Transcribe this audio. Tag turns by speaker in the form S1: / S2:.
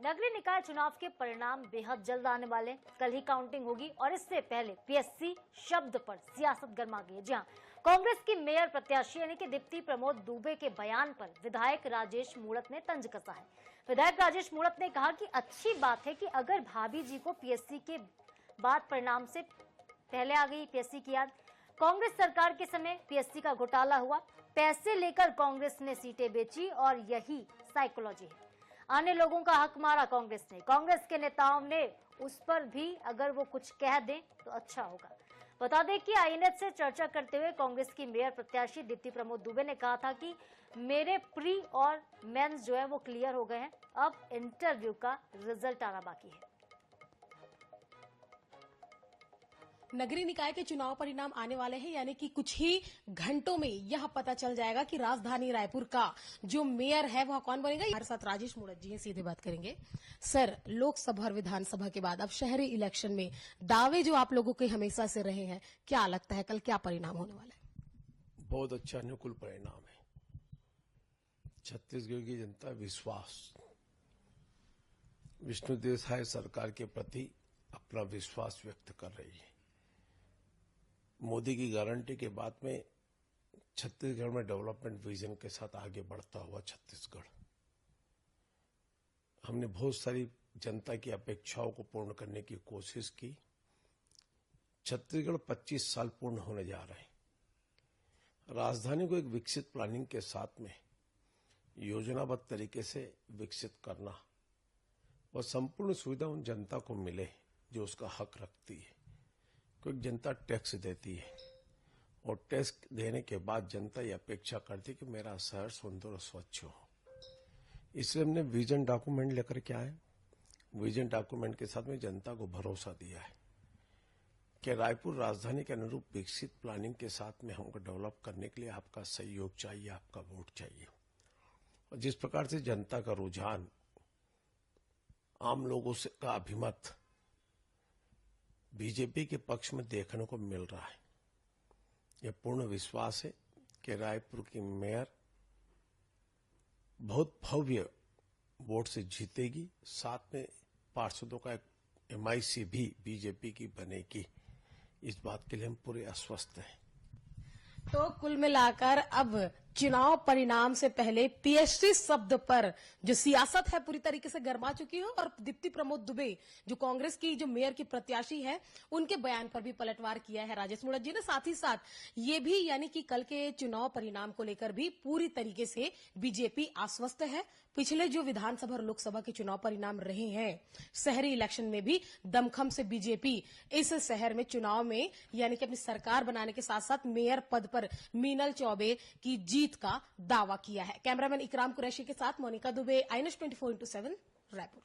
S1: नगरीय निकाय चुनाव के परिणाम बेहद जल्द आने वाले। कल ही काउंटिंग होगी और इससे पहले पीएससी शब्द पर सियासत गर्मा गई है। जी हां, कांग्रेस की मेयर प्रत्याशी यानी कि दीप्ति प्रमोद दुबे के बयान पर विधायक राजेश मूणत ने तंज कसा है। विधायक राजेश मूणत ने कहा कि अच्छी बात है कि अगर भाभी जी को पीएससी के बाद परिणाम से पहले आ गई पीएससी की याद। कांग्रेस सरकार के समय पीएससी का घोटाला हुआ, पैसे लेकर कांग्रेस ने सीटें बेची और यही साइकोलॉजी है। अन्य लोगों का हक मारा कांग्रेस ने। कांग्रेस के नेताओं ने उस पर भी अगर वो कुछ कह दें तो अच्छा होगा। बता दें कि आईएनएच से चर्चा करते हुए कांग्रेस की मेयर प्रत्याशी दीप्ति प्रमोद दुबे ने कहा था कि मेरे प्री और मेंस जो है वो क्लियर हो गए हैं, अब इंटरव्यू का रिजल्ट आना बाकी है।
S2: नगरीय निकाय के चुनाव परिणाम आने वाले हैं, यानी कि कुछ ही घंटों में यह पता चल जाएगा कि राजधानी रायपुर का जो मेयर है वह कौन बनेगा। हमारे साथ राजेश मूणत जी हैं, सीधे बात करेंगे। सर, लोकसभा और विधानसभा के बाद अब शहरी इलेक्शन में दावे जो आप लोगों के हमेशा से रहे हैं, क्या लगता है कल क्या परिणाम होने वाला है?
S3: बहुत अच्छा अनुकूल परिणाम है। छत्तीसगढ़ की जनता विश्वास, विष्णुदेव साय सरकार के प्रति अपना विश्वास व्यक्त कर रही है। मोदी की गारंटी के बाद में छत्तीसगढ़ में डेवलपमेंट विजन के साथ आगे बढ़ता हुआ छत्तीसगढ़, हमने बहुत सारी जनता की अपेक्षाओं को पूर्ण करने की कोशिश की। छत्तीसगढ़ 25 साल पूर्ण होने जा रहे हैं। राजधानी को एक विकसित प्लानिंग के साथ में योजनाबद्ध तरीके से विकसित करना और संपूर्ण सुविधा उन जनता को मिले जो उसका हक रखती है। क्योंकि जनता टैक्स देती है और टैक्स देने के बाद जनता ये अपेक्षा करती है कि मेरा शहर सुंदर और स्वच्छ हो। इसलिए हमने विजन डॉक्यूमेंट लेकर के आए। विजन डॉक्यूमेंट के साथ में जनता को भरोसा दिया है कि रायपुर राजधानी के अनुरूप विकसित प्लानिंग के साथ में हमको डेवलप करने के लिए आपका सहयोग चाहिए, आपका वोट चाहिए। और जिस प्रकार से जनता का रुझान, आम लोगों से का अभिमत बीजेपी के पक्ष में देखने को मिल रहा है, यह पूर्ण विश्वास है कि रायपुर की मेयर बहुत भव्य वोट से जीतेगी। साथ में पार्षदों का एक एमआईसी भी बीजेपी की बनेगी। इस बात के लिए हम पूरे आश्वस्त हैं।
S2: तो कुल मिलाकर अब चुनाव परिणाम से पहले पीएससी शब्द पर जो सियासत है पूरी तरीके से गर्मा चुकी है और दीप्ति प्रमोद दुबे जो कांग्रेस की जो मेयर की प्रत्याशी है उनके बयान पर भी पलटवार किया है राजेश मूणत जी ने। साथ ही साथ ये भी यानी कि कल के चुनाव परिणाम को लेकर भी पूरी तरीके से बीजेपी आश्वस्त है। पिछले जो विधानसभा और लोकसभा के चुनाव परिणाम रहे हैं, शहरी इलेक्शन में भी दमखम से बीजेपी इस शहर में चुनाव में यानी कि अपनी सरकार बनाने के साथ साथ मेयर पद पर मीनल चौबे की जीत का दावा किया है। कैमरामैन इकराम कुरैशी के साथ मोनिका दुबे, आईएनएच 24/7 रायपुर।